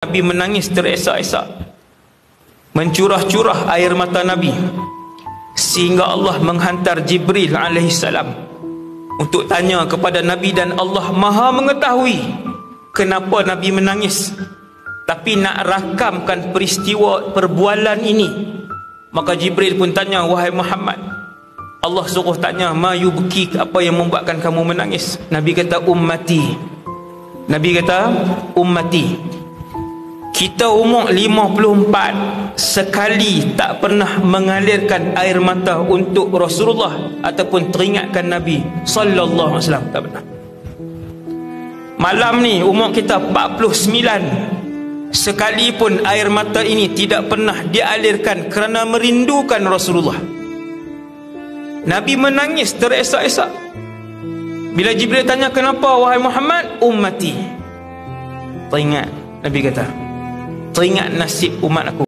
Nabi menangis teresak-esak, mencurah-curah air mata Nabi, sehingga Allah menghantar Jibril alaihissalam untuk tanya kepada Nabi, dan Allah maha mengetahui kenapa Nabi menangis. Tapi nak rakamkan peristiwa perbualan ini, maka Jibril pun tanya, wahai Muhammad, Allah suruh tanya, ma yubki, apa yang membuatkan kamu menangis? Nabi kata, ummati. Nabi kata, ummati. Kita umur 54 sekali tak pernah mengalirkan air mata untuk Rasulullah ataupun teringatkan Nabi sallallahu alaihi wasallam, tak pernah. Malam ni umur kita 49, sekalipun air mata ini tidak pernah dialirkan kerana merindukan Rasulullah. Nabi menangis teresak-esak. Bila Jibril tanya, kenapa wahai Muhammad? Ummati. Teringat, Nabi kata, teringat nasib umat aku.